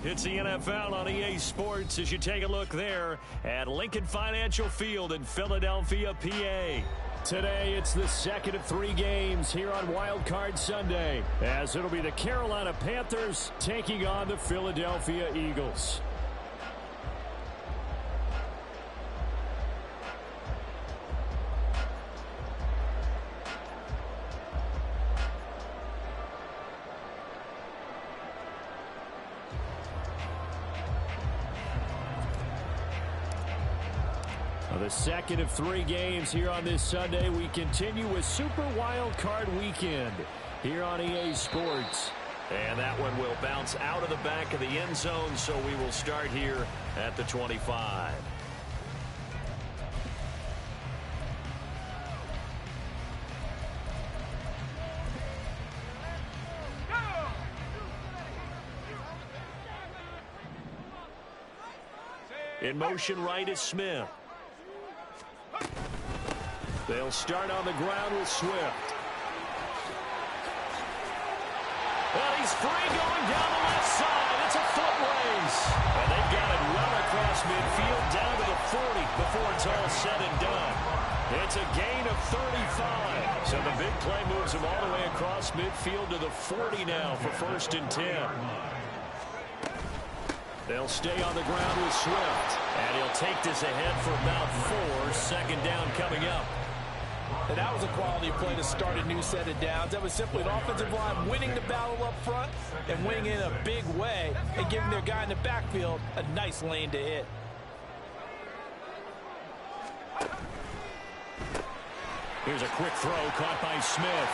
It's the NFL on EA Sports as you take a look there at Lincoln Financial Field in Philadelphia, PA. Today, it's the second of 3 games here on Wild Card Sunday, as it'll be the Carolina Panthers taking on the Philadelphia Eagles. The second of 3 games here on this Sunday. We continue with Super Wild Card Weekend here on EA Sports. And that one will bounce out of the back of the end zone, so we will start here at the 25. In motion right is Smith. They'll start on the ground with Swift. Well, he's free going down the left side. It's a foot race. And they've got it well across midfield down to the 40 before it's all said and done. It's a gain of 35. So the big play moves him all the way across midfield to the 40 now for 1st and 10. They'll stay on the ground with Swift. And he'll take this ahead for about 4. 2nd down coming up. And that was a quality play to start a new set of downs. That was simply an offensive line winning the battle up front and winning in a big way and giving their guy in the backfield a nice lane to hit. Here's a quick throw caught by Smith.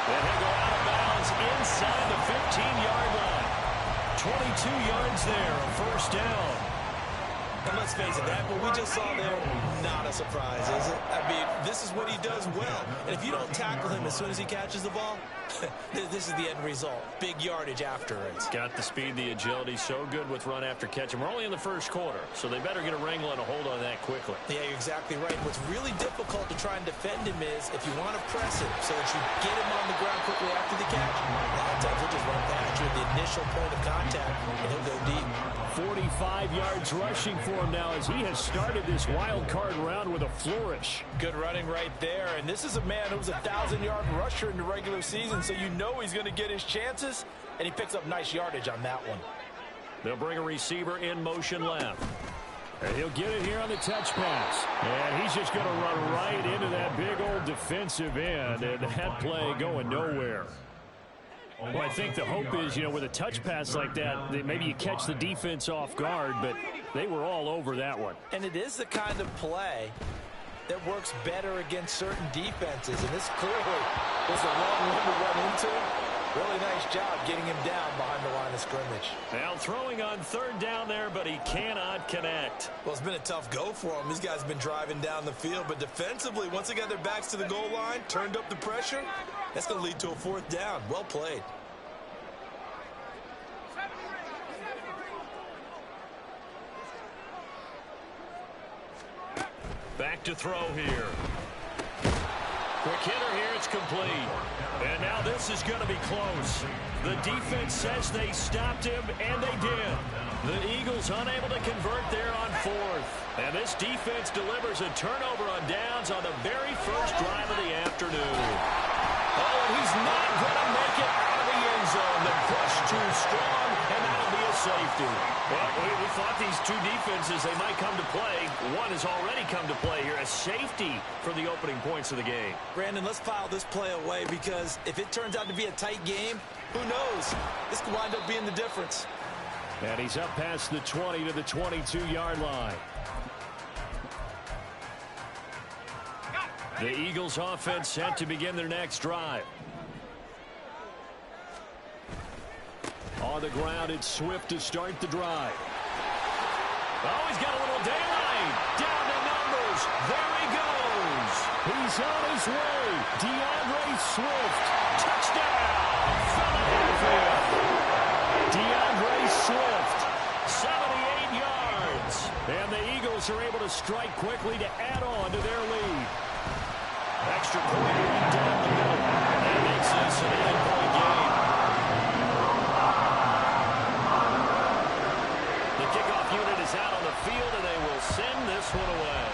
And he'll go out of bounds inside the 15-yard line. 22 yards there, a 1st down. And let's face it, that what we just saw there, not a surprise, is it? I mean, this is what he does well. And if you don't tackle him as soon as he catches the ball, this is the end result. Big yardage after it. Got the speed, the agility, so good with run after catch. And we're only in the 1st quarter, so they better get a wrangle and a hold on that quickly. Yeah, you're exactly right. What's really difficult to try and defend him is if you want to press him so that you get him on the ground quickly after the catch, a lot of times he'll just run past you at the initial point of contact, and he'll go deep. 45 yards rushing for him now as he has started this wild card round with a flourish. Good running right there. And this is a man who was a 1,000-yard rusher in the regular season, so you know he's going to get his chances, and he picks up nice yardage on that one. They'll bring a receiver in motion left. And he'll get it here on the touch pass. And he's just going to run right into that big old defensive end, and that play going nowhere. Well, I think the hope is, with a touch pass like that maybe you catch the defense off guard, but they were all over that one. And it is the kind of play that works better against certain defenses, and this clearly was the wrong one to run into. Really nice job getting him down behind the line of scrimmage. Now throwing on 3rd down there, but he cannot connect. Well, it's been a tough go for him. These guys have been driving down the field, but defensively, once they got their backs to the goal line, turned up the pressure, that's going to lead to a 4th down. Well played. Back to throw here. Quick hitter here, it's complete. And now this is going to be close. The defense says they stopped him, and they did. The Eagles unable to convert there on 4th. And this defense delivers a turnover on downs on the very first drive of the afternoon. Oh, and he's not going to make it out of the end zone. The push too strong, and that'll be a safety. Well, we thought these 2 defenses, they might come to play. One has already come to play here. A safety for the opening points of the game. Brandon, let's file this play away because if it turns out to be a tight game, who knows? This could wind up being the difference. And he's up past the 20 to the 22-yard line. The Eagles offense set to begin their next drive. On the ground, it's Swift to start the drive. Oh, he's got a little daylight. Down to numbers. There he goes. He's on his way. DeAndre Swift. Touchdown. Philadelphia. DeAndre Swift. 78 yards. And the Eagles are able to strike quickly to add on to their lead. Extra point down the middle. That makes this an 8-point game. unit is out on the field, and they will send this one away.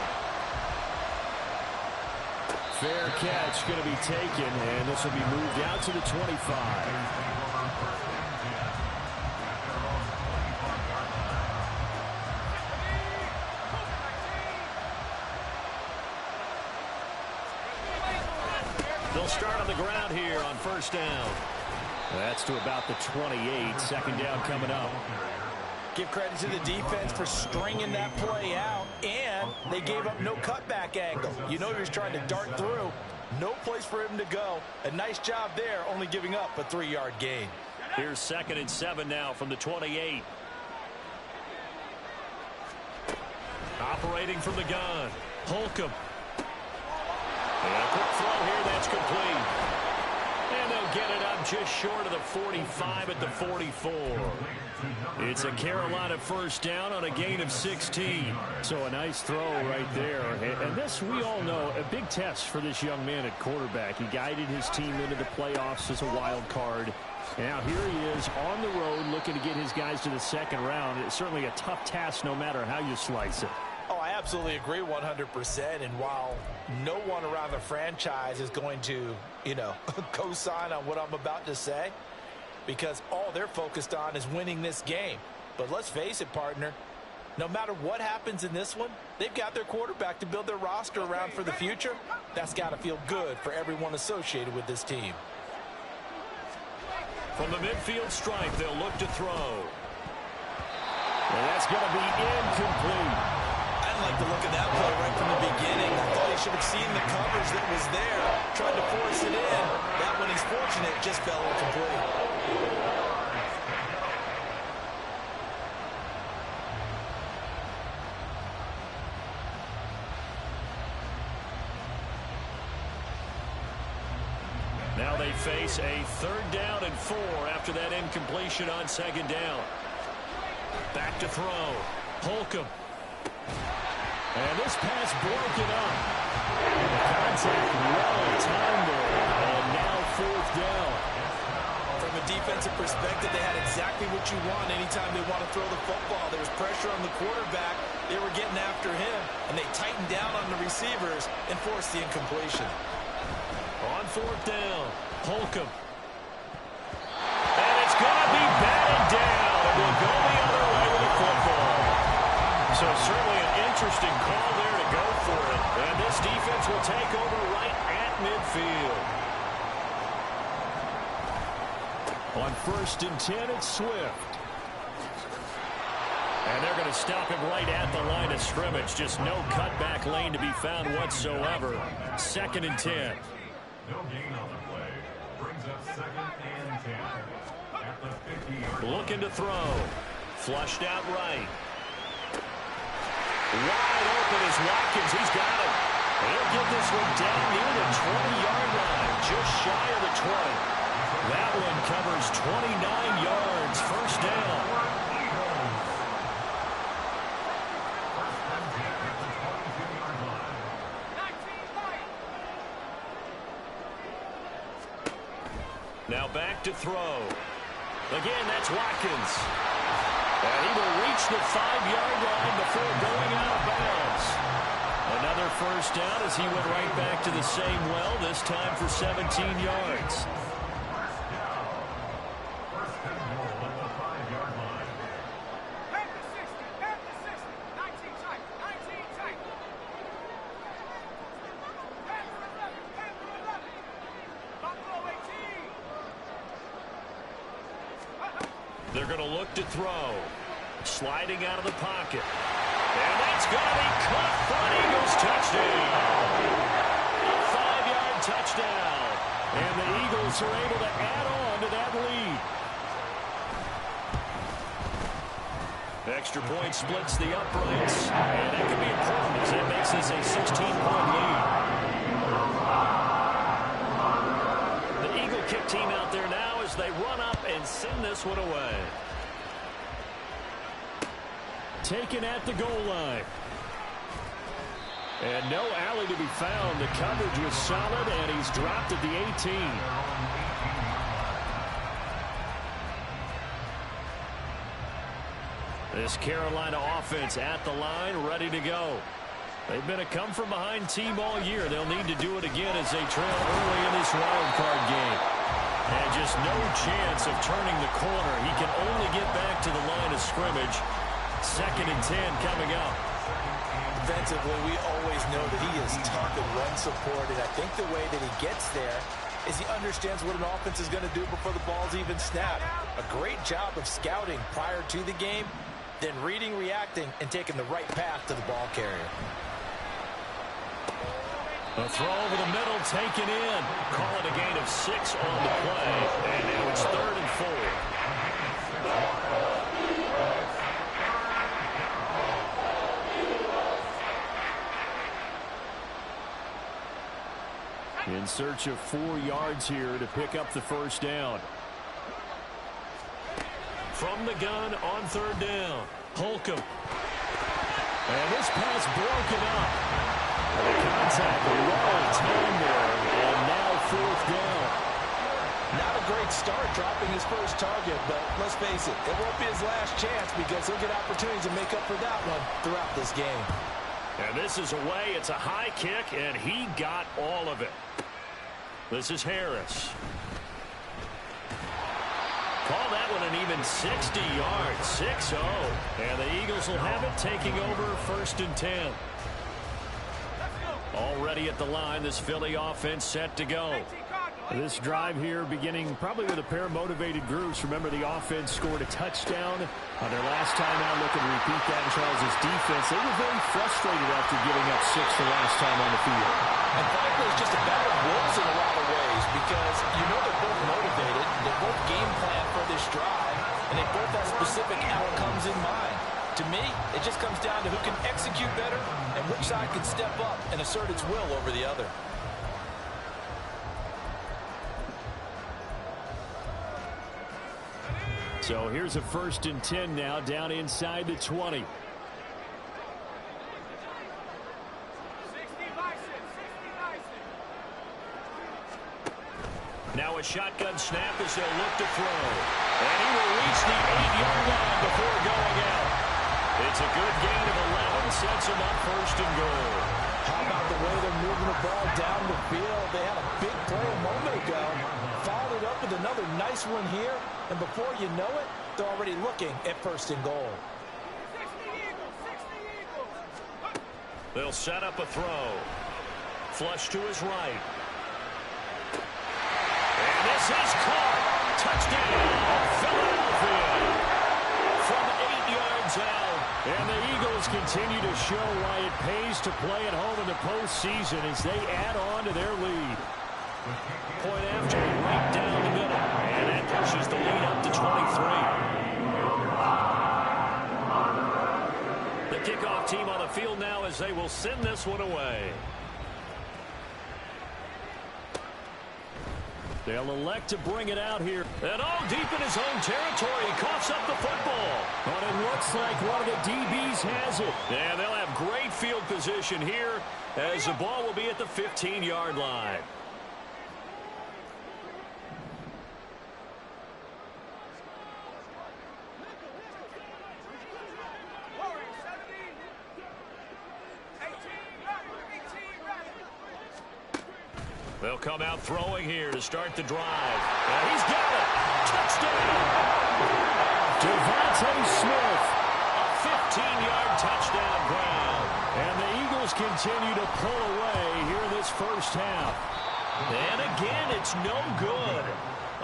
Fair catch going to be taken, and this will be moved out to the 25. They'll start on the ground here on first down. That's to about the 28. Second down coming up. Give credit to the defense for stringing that play out, and they gave up no cutback angle. You know he was trying to dart through. No place for him to go. A nice job there, only giving up a 3-yard gain. Here's 2nd and 7 now from the 28. Operating from the gun. Holcomb. And a quick throw here, that's complete. And they'll get it up just short of the 45 at the 44. It's a Carolina first down on a gain of 16. So a nice throw right there. And this, we all know, a big test for this young man at quarterback. He guided his team into the playoffs as a wild card. Now here he is on the road looking to get his guys to the second round. It's certainly a tough task no matter how you slice it. Oh, I absolutely agree 100%. And while no one around the franchise is going to, co-sign on what I'm about to say, because all they're focused on is winning this game. But let's face it, partner, no matter what happens in this one, they've got their quarterback to build their roster around for the future. That's got to feel good for everyone associated with this team. From the midfield stripe, they'll look to throw. And that's going to be incomplete. I didn't like the look of that play right from the beginning. I thought he should have seen the coverage that was there, tried to force it in. That one, he's fortunate, just fell incomplete. Now they face a 3rd down and 4 after that incompletion on 2nd down. Back to throw. Holcomb. And this pass broken up. The contact well timed there. And now 4th down. From a defensive perspective, they had exactly what you want anytime they want to throw the football. There was pressure on the quarterback. They were getting after him, and they tightened down on the receivers and forced the incompletion. On 4th down, Holcomb. And it's going to be batted down. And we'll go the other way with the football. So certainly an interesting call there to go for it. And this defense will take over right at midfield. On 1st and 10, it's Swift. And they're going to stop him right at the line of scrimmage. Just no cutback lane to be found whatsoever. 2nd and 10. No gain on the play. Brings up 2nd and 10. At the 50-yard line. Looking to throw. Flushed out right. Wide open is Watkins. He's got it. He'll get this one down near the 20-yard line. Just shy of the 20. That one covers 29 yards. First down. Now back to throw. Again, that's Watkins. And he will reach the 5-yard line before going out of bounds. Another first down as he went right back to the same well, this time for 17 yards. They're going to look to throw. Sliding out of the pocket. And that's going to be caught. Front Eagles touchdown. A 5-yard touchdown. And the Eagles are able to add on to that lead. Extra point splits the uprights. And that could be important as it makes this a 16-point lead. The Eagle kick team out there now as they run up and send this one away. Taken at the goal line. And no alley to be found. The coverage was solid, and he's dropped at the 18. This Carolina offense at the line, ready to go. They've been a come-from-behind team all year. They'll need to do it again as they trail early in this wild card game. And just no chance of turning the corner. He can only get back to the line of scrimmage. 2nd and 10 coming up. Defensively, we always know that he is tough and run support, and I think the way that he gets there is he understands what an offense is going to do before the ball's even snapped. A great job of scouting prior to the game, then reading, reacting, and taking the right path to the ball carrier. A throw over the middle, taken in. Call it a gain of 6 on the play, and now it's 3rd and 4. In search of 4 yards here to pick up the first down. From the gun on 3rd down. Holcomb. And this pass broken up. The contact, a long time there, and now 4th down. Not a great start dropping his first target, but let's face it, it won't be his last chance because he'll get opportunities to make up for that one throughout this game. And this is away. It's a high kick, and he got all of it. This is Harris. Call that one an even 60 yards, 6-0. And the Eagles will have it, taking over 1st and 10. Already at the line, this Philly offense set to go. This drive here beginning probably with a pair of motivated groups. Remember, the offense scored a touchdown on their last time out. Looking to repeat that in Charles' defense. They were very frustrated after giving up 6 the last time on the field. And frankly, it's just a battle of wills in a lot of ways because you know they're both motivated. They both game plan for this drive, and they both have specific outcomes in mind. To me, it just comes down to who can execute better and which side can step up and assert its will over the other. So here's a 1st and 10 now, down inside the 20. Now a shotgun snap as they'll look to throw. And he will reach the 8-yard line before going out. It's a good gain of 11, sets him up 1st and goal. How about the way they're moving the ball down the field? They had a big play a moment ago. Followed up with another nice one here. And before you know it, they're already looking at 1st and goal. They'll set up a throw. Flush to his right. And this is caught. Touchdown, Philadelphia. From 8 yards out. And the Eagles continue to show why it pays to play at home in the postseason as they add on to their lead. Point after, right down the middle. And that pushes the lead up to 23. The kickoff team on the field now as they will send this one away. They'll elect to bring it out here. And deep in his own territory, he coughs up the football. But it looks like one of the DBs has it. And they'll have great field position here as the ball will be at the 15-yard line. They'll come out throwing here to start the drive. And he's got it. Touchdown. Devontae Smith. A 15-yard touchdown ground. And the Eagles continue to pull away here in this first half. And again, it's no good.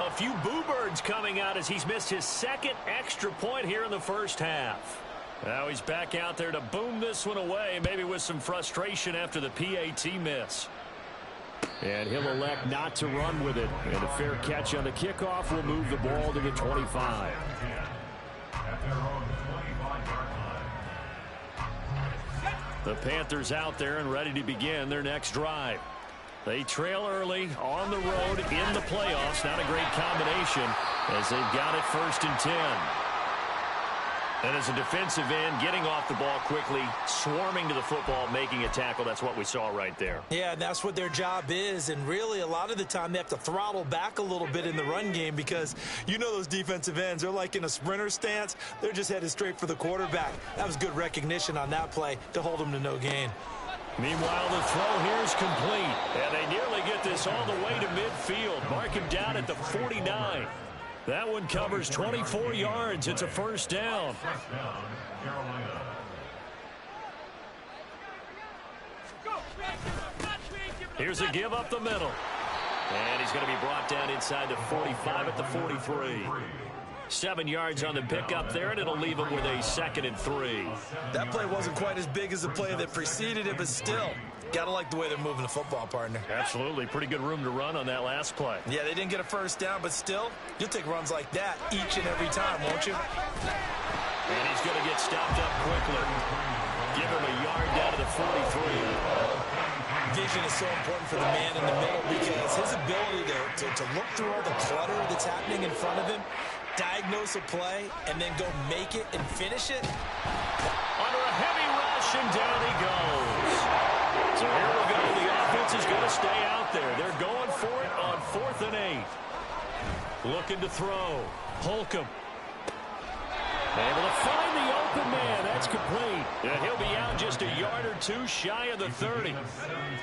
A few boo birds coming out as he's missed his 2nd extra point here in the first half. Now he's back out there to boom this one away, maybe with some frustration after the PAT miss. And he'll elect not to run with it. And a fair catch on the kickoff will move the ball to the 25. The Panthers out there and ready to begin their next drive. They trail early on the road in the playoffs. Not a great combination as they've got it 1st and 10. And as a defensive end, getting off the ball quickly, swarming to the football, making a tackle, that's what we saw right there. Yeah, and that's what their job is. And really, a lot of the time, they have to throttle back a little bit in the run game because you know those defensive ends, they're like in a sprinter stance. They're just headed straight for the quarterback. That was good recognition on that play to hold them to no gain. Meanwhile, the throw here is complete. And they nearly get this all the way to midfield. Mark him down at the 49. That one covers 24 yards. It's a first down. First down, Carolina. Here's a give up the middle. And he's going to be brought down inside the 45 at the 43. 7 yards on the pickup there, and it'll leave him with a 2nd and 3. That play wasn't quite as big as the play that preceded it, but still, got to like the way they're moving the football, partner. Absolutely. Pretty good room to run on that last play. Yeah, they didn't get a first down, but still, you'll take runs like that each and every time, won't you? And he's going to get stopped up quickly. Give him a yard down to the 43. Vision is so important for the man in the middle because his ability to look through all the clutter that's happening in front of him, diagnose a play, and then go make it and finish it. Under a heavy rush, and down he goes. So here we go. The offense is going to stay out there. They're going for it on 4th and 8. Looking to throw. Holcomb. Able to find the open man. That's complete. And he'll be out just a yard or two shy of the 30.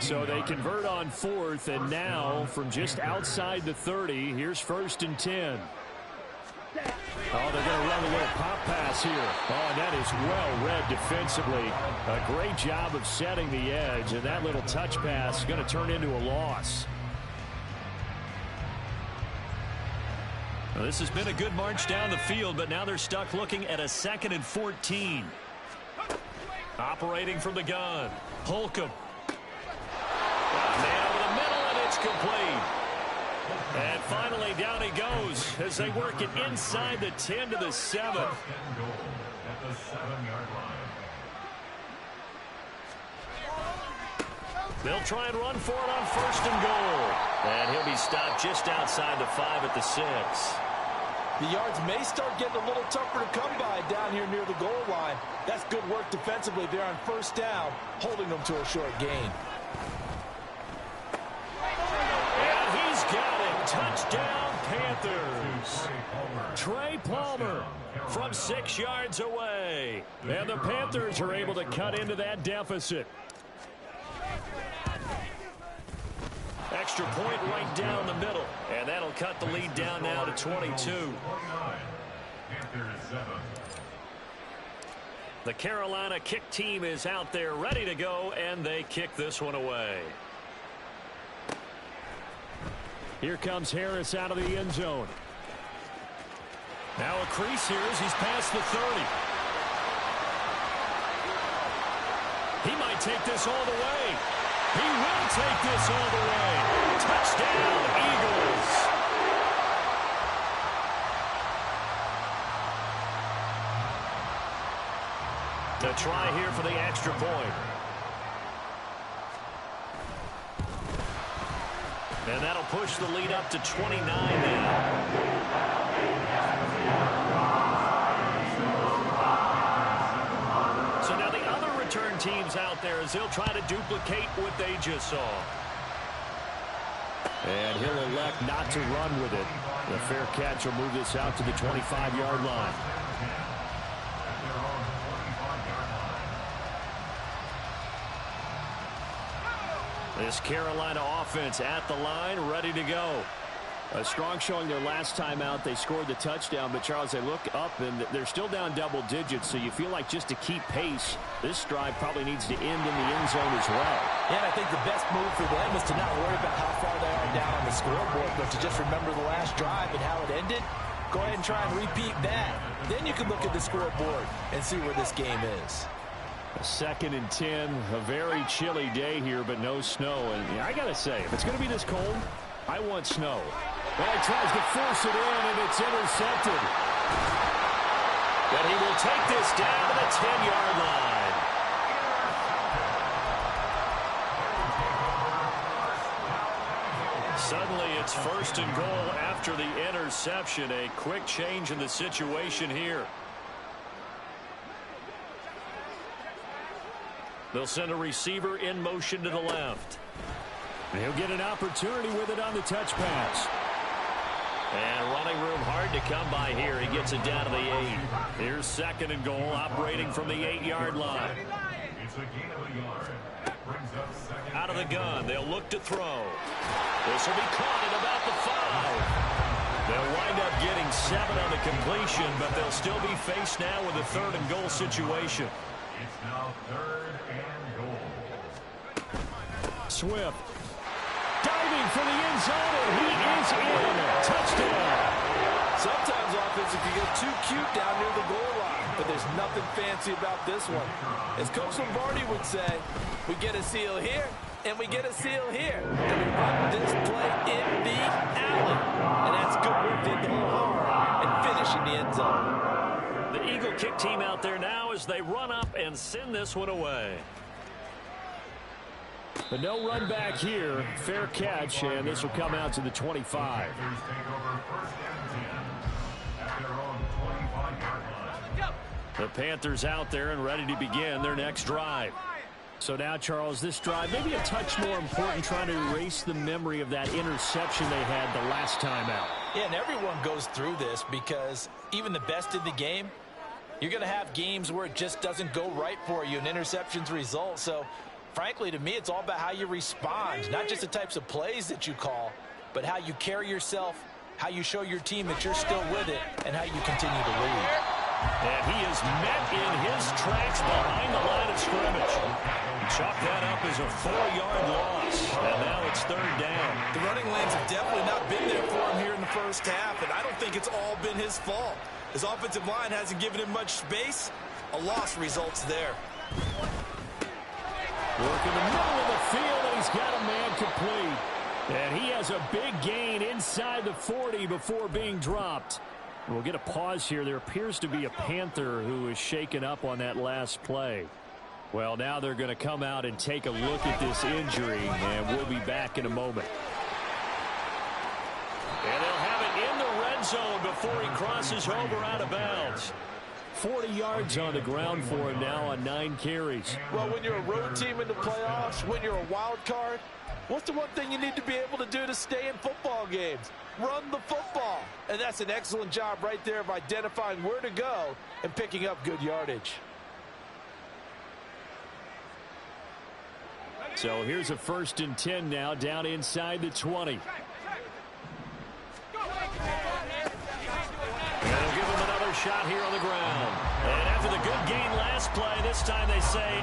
So they convert on 4th, and now from just outside the 30, here's 1st and 10. Oh, they're going to run a little pop pass here. Oh, and that is well read defensively. A great job of setting the edge, and that little touch pass is going to turn into a loss. Well, this has been a good march down the field, but now they're stuck looking at a 2nd and 14. Operating from the gun. Holcomb. Man over the middle, and it's complete. And finally, down he goes as they work it inside the 10 to the 7. At the 7-yard line. They'll try and run for it on 1st and goal. And he'll be stopped just outside the 5 at the 6. The yards may start getting a little tougher to come by down here near the goal line. That's good work defensively there on 1st down, holding them to a short gain. And he's got it. Touchdown, Panthers. Trey Palmer from 6 yards away. And the Panthers are able to cut into that deficit. Extra point right down the middle. And that'll cut the lead down now to 22. The Carolina kick team is out there ready to go, and they kick this one away. Here comes Harris out of the end zone. Now a crease here as he's past the 30. He might take this all the way. He will take this all the way. Touchdown, Eagles. To try here for the extra point. And that'll push the lead up to 29 now. So now the other return teams out there as they'll try to duplicate what they just saw. And he'll elect not to run with it. The fair catch will move this out to the 25-yard line. This Carolina offense at the line, ready to go. A strong showing their last time out. They scored the touchdown, but, Charles, they look up, and they're still down double digits, so you feel like just to keep pace, this drive probably needs to end in the end zone as well. Yeah, and I think the best move for them is to not worry about how far they are down on the scoreboard, but to just remember the last drive and how it ended. Go ahead and try and repeat that. Then you can look at the scoreboard and see where this game is. A 2nd and 10, a very chilly day here, but no snow. And yeah, I got to say, if it's going to be this cold, I want snow. Well, he tries to force it in, and it's intercepted. But he will take this down to the 10-yard line. Suddenly, it's 1st and goal after the interception. A quick change in the situation here. They'll send a receiver in motion to the left. And he'll get an opportunity with it on the touch pass. And running room hard to come by here. He gets it down to the 8. Here's 2nd and goal, operating from the 8-yard line. It's a gain of a yard. Brings up second. Out of the gun, they'll look to throw. This will be caught at about the 5. They'll wind up getting 7 on the completion, but they'll still be faced now with a 3rd and goal situation. It's now 3rd and goal. Swift diving for the end zone, and he is in. Touchdown. Sometimes offenses can get too cute down near the goal line, but there's nothing fancy about this one. As Coach Lombardi would say, we get a seal here, and we get a seal here. And we run this play in the alley. And that's good work. Did the whole hard and finish in the end zone. The Eagle kick team out there now as they run up and send this one away. But no run back here. Fair catch, and this will come out to the 25. Panthers take over 1st and 10 at their own 25-yard line. The Panthers out there and ready to begin their next drive. So now, Charles, this drive maybe a touch more important, trying to erase the memory of that interception they had the last time out. Yeah, and everyone goes through this because even the best in the game, you're going to have games where it just doesn't go right for you and interceptions result. So, frankly, to me, it's all about how you respond, not just the types of plays that you call, but how you carry yourself, how you show your team that you're still with it, and how you continue to lead. And he is met in his tracks behind the line of scrimmage. Chalk that up as a 4-yard loss. And now it's 3rd down. The running lanes have definitely not been there for him here in the first half, and I don't think it's all been his fault. His offensive line hasn't given him much space. A loss results there. Work in the middle of the field, and he's got a man complete. And he has a big gain inside the 40 before being dropped. We'll get a pause here. There appears to be a Panther who is shaken up on that last play. Well, now they're going to come out and take a look at this injury, and we'll be back in a moment. And they'll have it in the red zone before he crosses over out of bounds. 40 yards on the ground for him now on 9 carries. Well, when you're a road team in the playoffs, when you're a wild card, what's the one thing you need to be able to do to stay in football games? Run the football. And that's an excellent job right there of identifying where to go and picking up good yardage. So here's a 1st and 10 now down inside the 20. And they'll give him another shot here on the ground. And after the good gain last play, this time they say,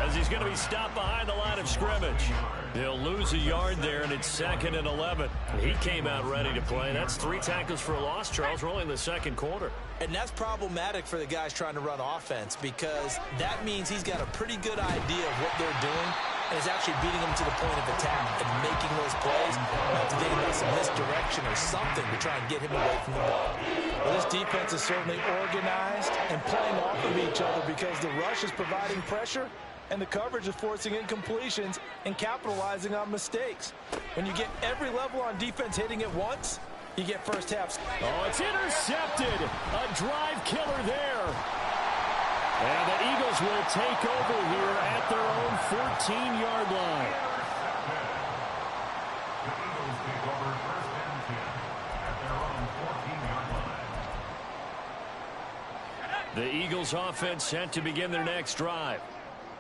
as he's going to be stopped behind the line of scrimmage. They'll lose a yard there, and it's 2nd and 11. He came out ready to play. That's 3 tackles for a loss, Charles, rolling in the 2nd quarter. And that's problematic for the guys trying to run offense because that means he's got a pretty good idea of what they're doing and is actually beating them to the point of attack and making those plays. You have to think about some misdirection or something to try and get him away from the ball. Well, this defense is certainly organized and playing off of each other because the rush is providing pressure and the coverage is forcing incompletions and capitalizing on mistakes. When you get every level on defense hitting at once, you get first half. Oh, it's intercepted. A drive killer there. And the Eagles will take over here at their own 14-yard line. The Eagles take over 1st and 10 at their own 14-yard line. The Eagles offense set to begin their next drive.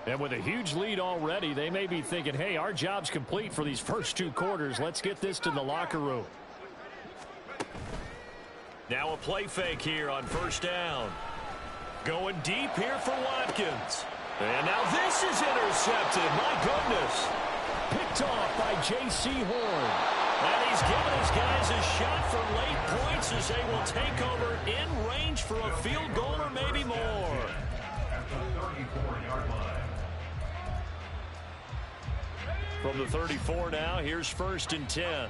And with a huge lead already, they may be thinking, hey, our job's complete for these first 2 quarters. Let's get this to the locker room. Now a play fake here on 1st down. Going deep here for Watkins. And now this is intercepted. My goodness. Picked off by J.C. Horn. And he's given his guys a shot for late points as they will take over in range for a field goal or maybe more. At the 34-yard line. From the 34 now, here's 1st and 10.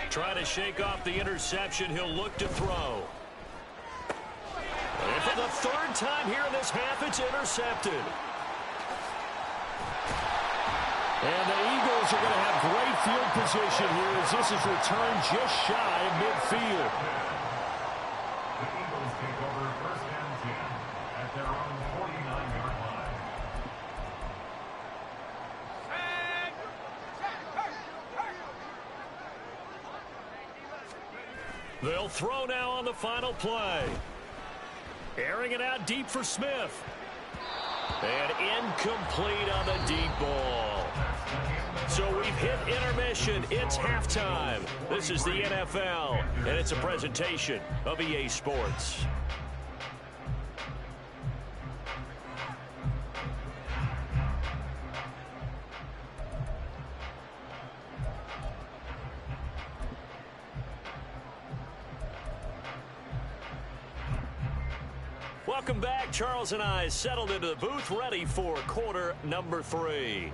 Trying to shake off the interception. He'll look to throw. And for the 3rd time here in this half, it's intercepted. And the Eagles are going to have great field position here as this is returned just shy of midfield. The Eagles take over They'll throw now on the final play. Airing it out deep for Smith. And incomplete on the deep ball. So we've hit intermission. It's halftime. This is the NFL, and it's a presentation of EA Sports. Welcome back. Charles and I settled into the booth, ready for quarter number 3.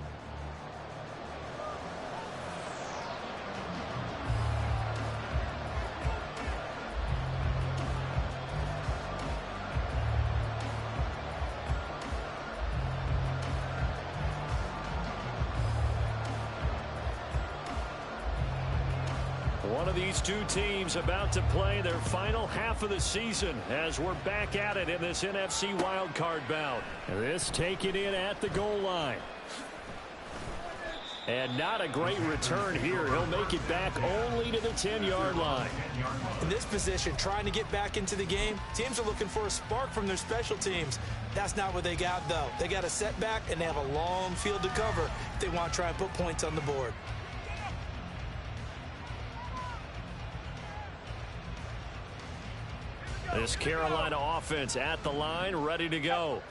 One of these two teams about to play their final half of the season as we're back at it in this NFC wildcard bout. This taken in at the goal line. And not a great return here. He'll make it back only to the 10-yard line. In this position, trying to get back into the game, teams are looking for a spark from their special teams. That's not what they got, though. They got a setback, and they have a long field to cover if they want to try and put points on the board. This Carolina offense at the line, ready to go.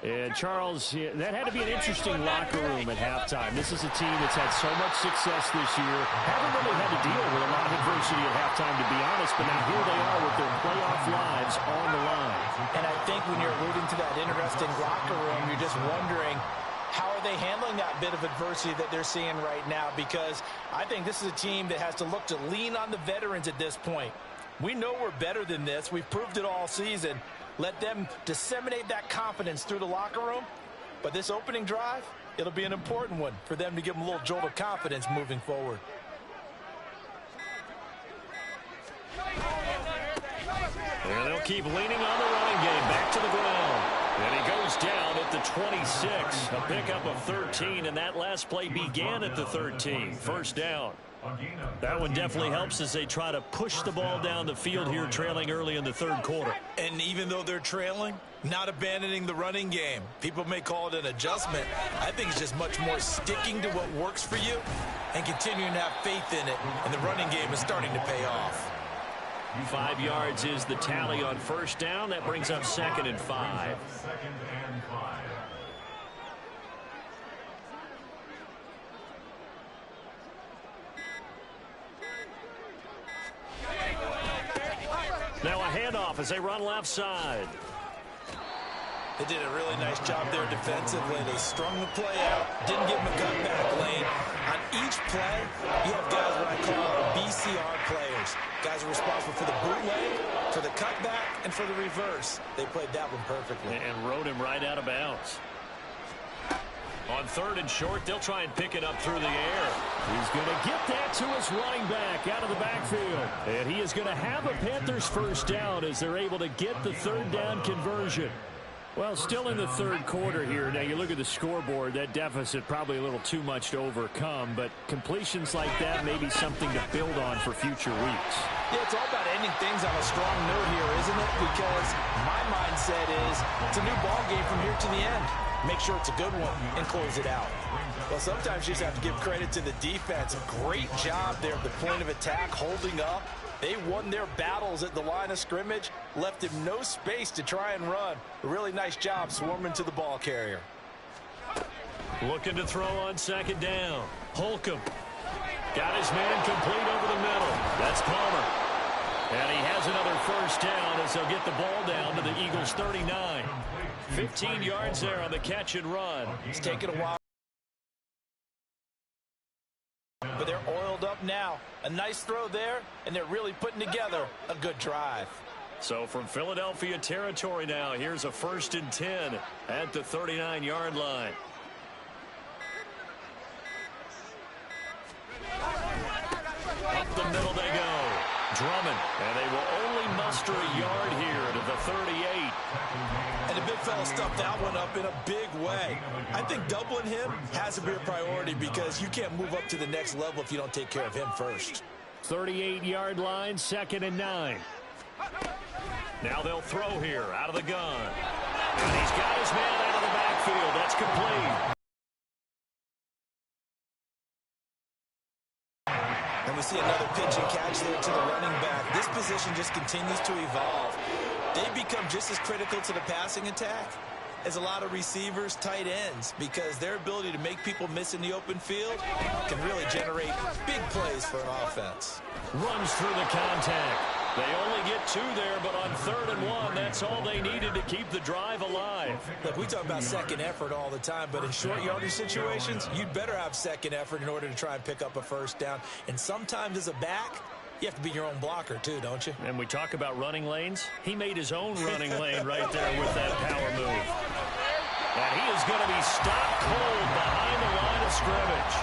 And, Charles, that had to be an interesting locker room at halftime. This is a team that's had so much success this year. Haven't really had to deal with a lot of adversity at halftime, to be honest, but now here they are with their playoff lives on the line. And I think when you're alluding to that interesting locker room, you're just wondering, how are they handling that bit of adversity that they're seeing right now? Because I think this is a team that has to look to lean on the veterans at this point. We know we're better than this. We've proved it all season. Let them disseminate that confidence through the locker room. But this opening drive, it'll be an important one for them to give them a little jolt of confidence moving forward. And they'll keep leaning on the running game. Back to the ground. And he goes down at the 26. A pickup of 13, and that last play began at the 13. First down. That one definitely helps as they try to push the ball down the field here, trailing early in the third quarter. And even though they're trailing, not abandoning the running game. People may call it an adjustment. I think it's just much more sticking to what works for you and continuing to have faith in it. And the running game is starting to pay off. 5 yards is the tally on first down. That brings up 2nd and 5. Now a handoff as they run left side. They did a really nice job there defensively. They strung the play out, didn't give them a cutback lane. On each play, you have guys what I call BCR players. Guys are responsible for the bootleg, for the cutback, and for the reverse. They played that one perfectly. And rode him right out of bounds. On 3rd and short, they'll try and pick it up through the air. He's going to get that to his running back out of the backfield. And he is going to have a Panthers first down as they're able to get the 3rd down conversion. Well, still in the third quarter here. Now, you look at the scoreboard, that deficit probably a little too much to overcome, but completions like that may be something to build on for future weeks. Yeah, it's all about ending things on a strong note here, isn't it? Because my mindset is it's a new ball game from here to the end. Make sure it's a good one and close it out. Well, sometimes you just have to give credit to the defense. A great job there at the point of attack, holding up. They won their battles at the line of scrimmage, left him no space to try and run. A really nice job swarming to the ball carrier. Looking to throw on 2nd down. Holcomb got his man complete over the middle. That's Palmer. And he has another first down as they'll get the ball down to the Eagles' 39. 15 yards there on the catch and run. It's taken a while, but they're oiled up now. A nice throw there, and they're really putting together a good drive. So from Philadelphia territory now, here's a 1st and 10 at the 39-yard line. Up the middle they go. Drummond, and they will only muster a yard here to the 38. And the big fella stuffed that one up in a big way. I think doubling him has to be a priority because you can't move up to the next level if you don't take care of him first. 38-yard line, 2nd and 9. Now they'll throw here out of the gun. And he's got his man out of the backfield. That's complete. And we see another pitch and catch there to the running back. This position just continues to evolve. They become just as critical to the passing attack as a lot of receivers, tight ends, because their ability to make people miss in the open field can really generate big plays for an offense. Runs through the contact. They only get 2 there, but on 3rd and 1, that's all they needed to keep the drive alive. Look, we talk about second effort all the time, but in short yardage situations, you'd better have second effort in order to try and pick up a first down. And sometimes as a back, you have to be your own blocker too, don't you? And we talk about running lanes. He made his own running lane right there with that power move. And he is going to be stopped cold behind the line of scrimmage.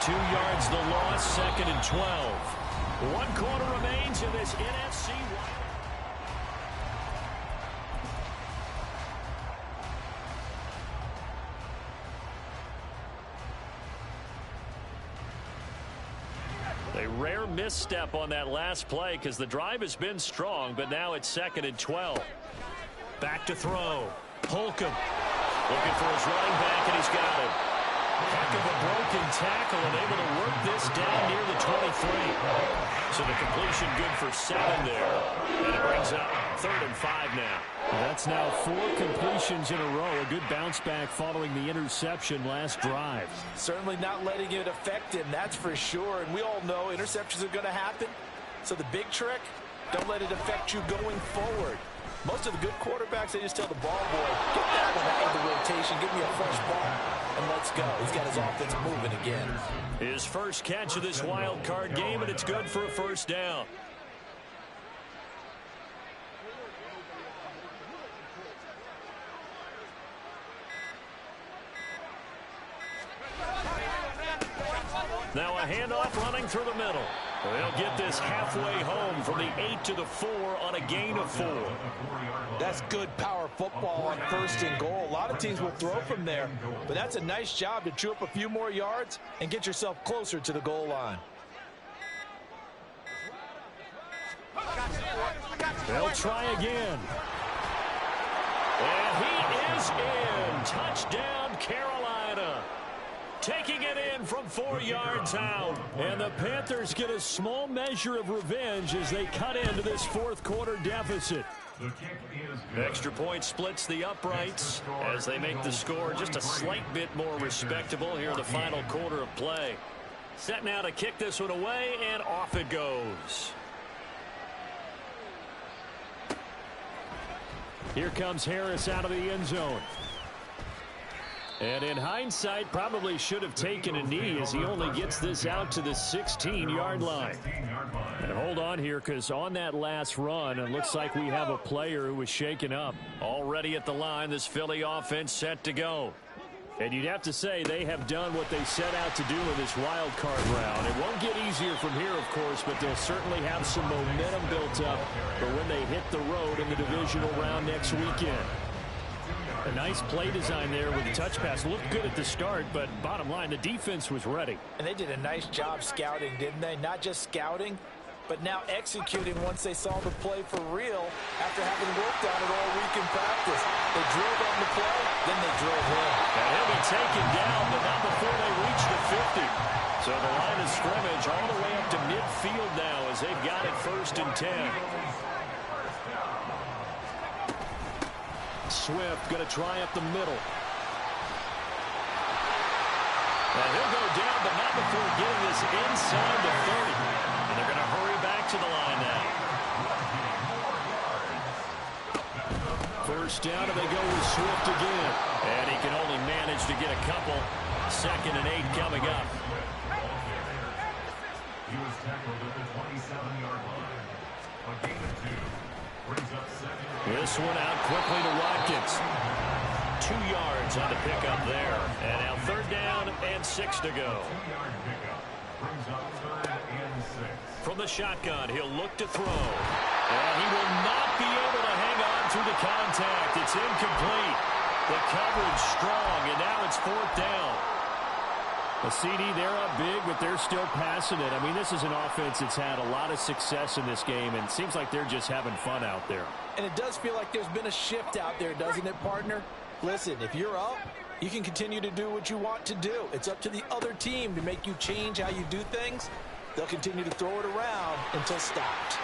2 yards the loss, 2nd and 12. 1 quarter remains in this NFC. A rare misstep on that last play because the drive has been strong, but now it's 2nd and 12. Back to throw. Holcomb looking for his running back, and he's got it. Heck of a broken tackle and able to work this down near the 23. So the completion good for 7 there. And it brings up 3rd and 5 now. That's now 4 completions in a row. A good bounce back following the interception last drive. Certainly not letting it affect him, that's for sure. And we all know interceptions are going to happen. So the big trick, don't let it affect you going forward. Most of the good quarterbacks, they just tell the ball boy, get that one out of the rotation, give me a fresh ball, and let's go. He's got his offense moving again. His first catch of this wild card game, and it's good for a first down. Now a handoff running through the middle. They'll get this halfway home from the 8 to the 4 on a gain of 4. That's good power football on 1st and goal. A lot of teams will throw from there, but that's a nice job to chew up a few more yards and get yourself closer to the goal line. They'll try again. And he is in. Touchdown, Carolina. Taking it in from 4 yards out. And the Panthers get a small measure of revenge as they cut into this 4th quarter deficit. Extra point splits the uprights as they make the score just a slight bit more respectable here in the final quarter of play. Set now to kick this one away, and off it goes. Here comes Harris out of the end zone. And in hindsight, probably should have taken a knee as he only gets this out to the 16-yard line. And hold on here, because on that last run, it looks like we have a player who was shaken up. Already at the line, this Philly offense set to go. And you'd have to say they have done what they set out to do in this wild card round. It won't get easier from here, of course, but they'll certainly have some momentum built up for when they hit the road in the divisional round next weekend. A nice play design there with the touch pass. Looked good at the start, but bottom line, the defense was ready. And they did a nice job scouting, didn't they? Not just scouting, but now executing once they saw the play for real after having worked on it all week in practice. They drilled on the play, then they drilled him. And he'll be taken down, but not before they reach the 50. So the line of scrimmage all the way up to midfield now as they've got it 1st and 10. Swift going to try up the middle. And he'll go down, but not before getting this inside the 30. And they're going to hurry back to the line now. First down, and they go with Swift again. And he can only manage to get a couple. 2nd and 8 coming up. He was tackled at the 27-yard line. A gain of 2. Brings up 2nd. This one out quickly to Watkins. 2 yards on the pickup there. And now 3rd down and 6 to go. 2-yard pickup. Brings up 3rd and 6. From the shotgun, he'll look to throw. And he will not be able to hang on through the contact. It's incomplete. The coverage strong, and now it's 4th down. A CD, they're up big, but they're still passing it. I mean, this is an offense that's had a lot of success in this game, and it seems like they're just having fun out there. And it does feel like there's been a shift out there, doesn't it, partner? Listen, if you're up, you can continue to do what you want to do. It's up to the other team to make you change how you do things. They'll continue to throw it around until stopped.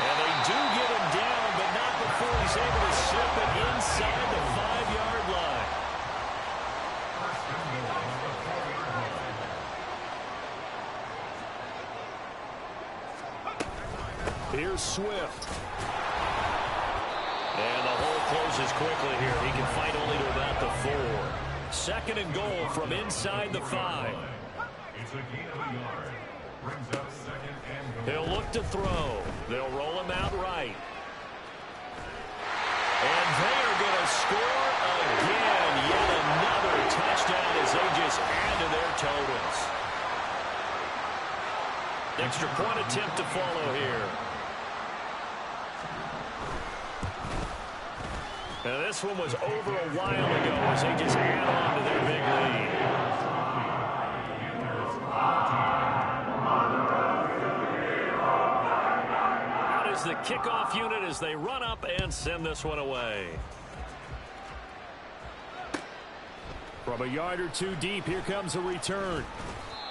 And they do get him down, but not before he's able to slip it inside the 5-yard line. Here's Swift. And the hole closes quickly here. He can fight only to about the 4. 2nd and goal from inside the 5. It's a gain of a yard. Brings up 2nd and goal. He'll look to throw. They'll roll him out right. And they are going to score again. Yet another touchdown as they just add to their totals. Extra point attempt to follow here. Now this one was over a while ago as they just add on to their big lead. Out is the kickoff unit as they run up and send this one away. From a yard or 2 deep, here comes a return.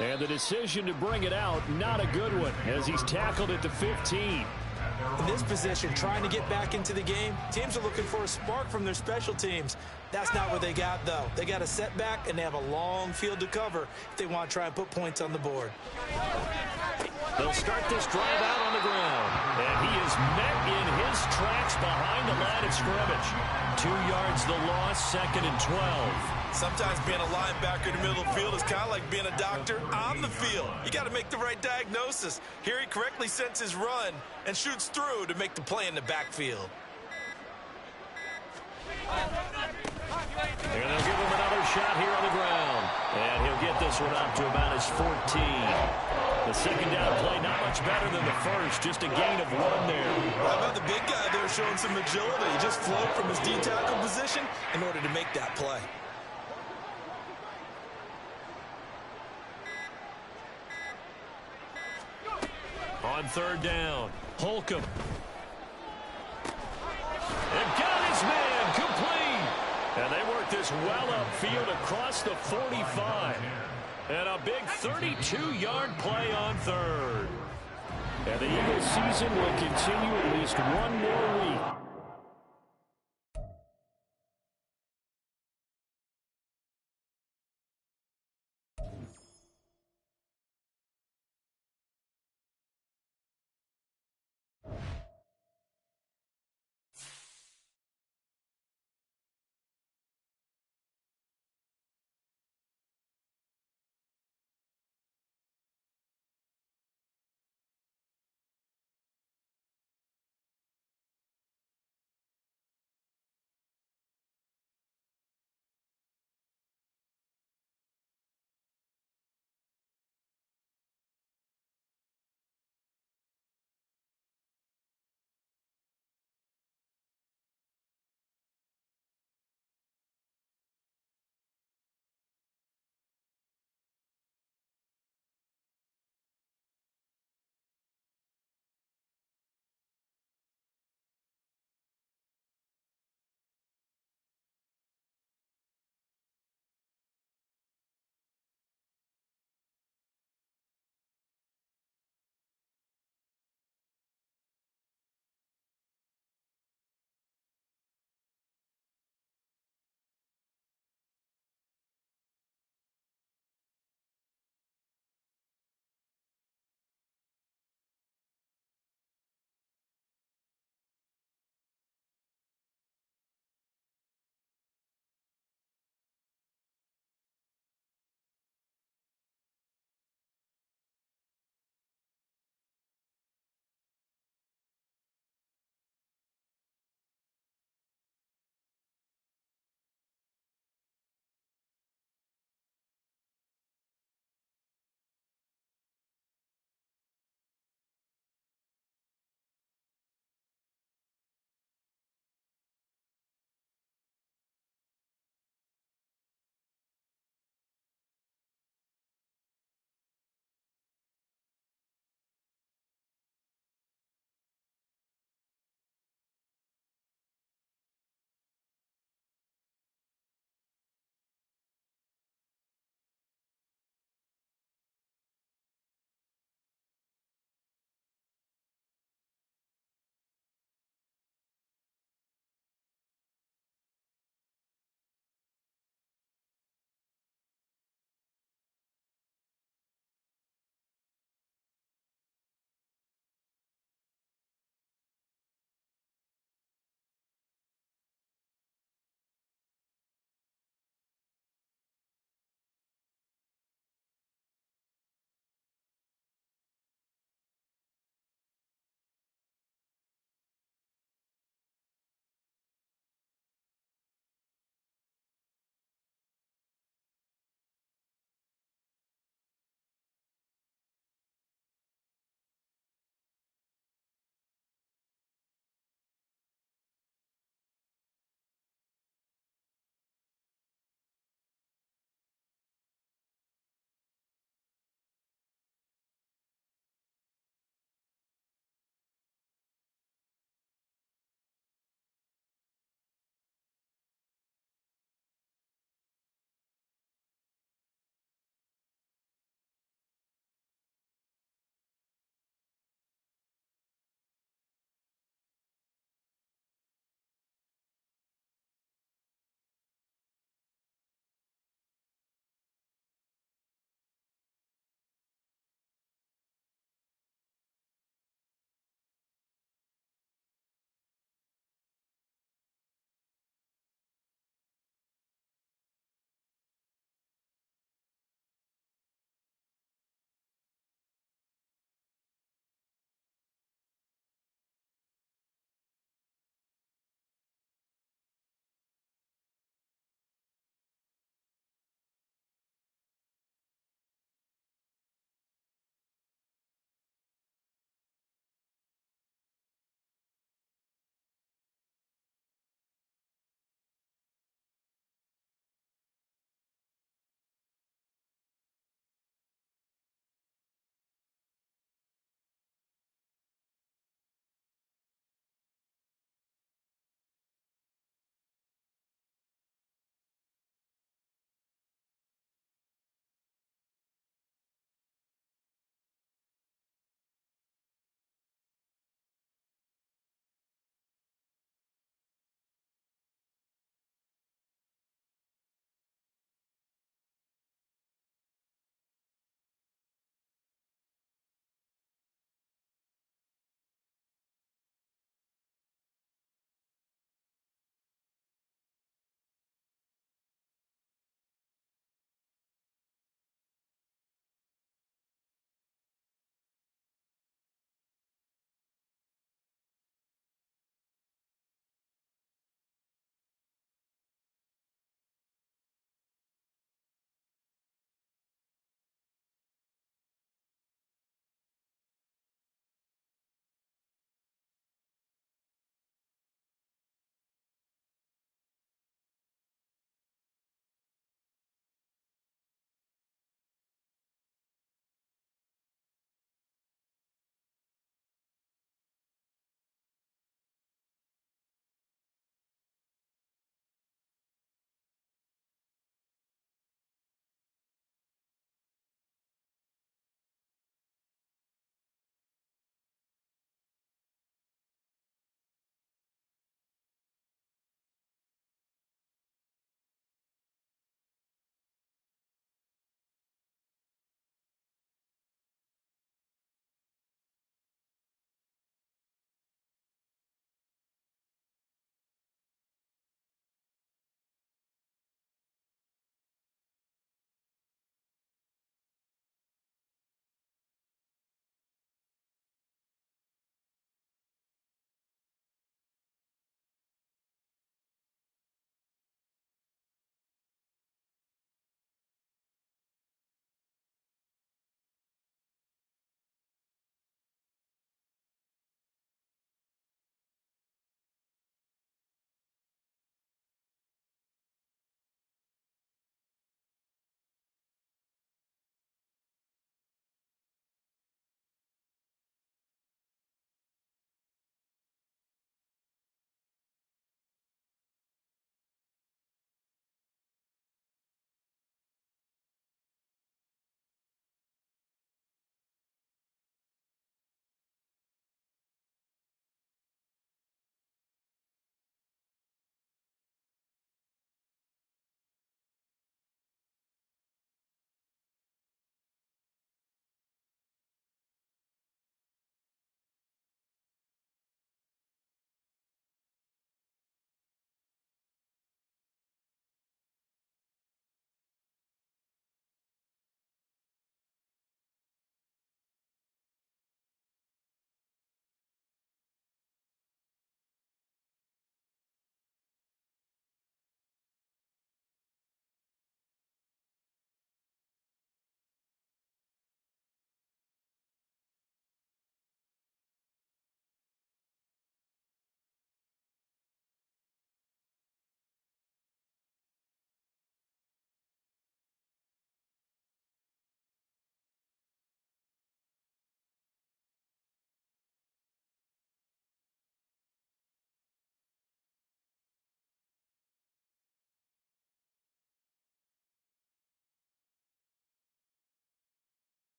And the decision to bring it out, not a good one, as he's tackled at the 15. In this position, trying to get back into the game, teams are looking for a spark from their special teams. That's not what they got, though. They got a setback, and they have a long field to cover if they want to try and put points on the board. They'll start this drive out on the ground. And he is met in his tracks behind the line of scrimmage. 2 yards the loss, 2nd and 12. Sometimes being a linebacker in the middle of the field is kind of like being a doctor on the field. You got to make the right diagnosis. Here he correctly sets his run and shoots through to make the play in the backfield. And they'll give him another shot here on the ground. And he'll get this one up to about his 14. The 2nd down play not much better than the first, just a gain of 1 there. How about the big guy there showing some agility? He just flowed from his D-tackle position in order to make that play. On 3rd down, Holcomb. And got his man complete. And they work this well upfield across the 45. And a big 32-yard play on 3rd. And the Eagles season will continue at least 1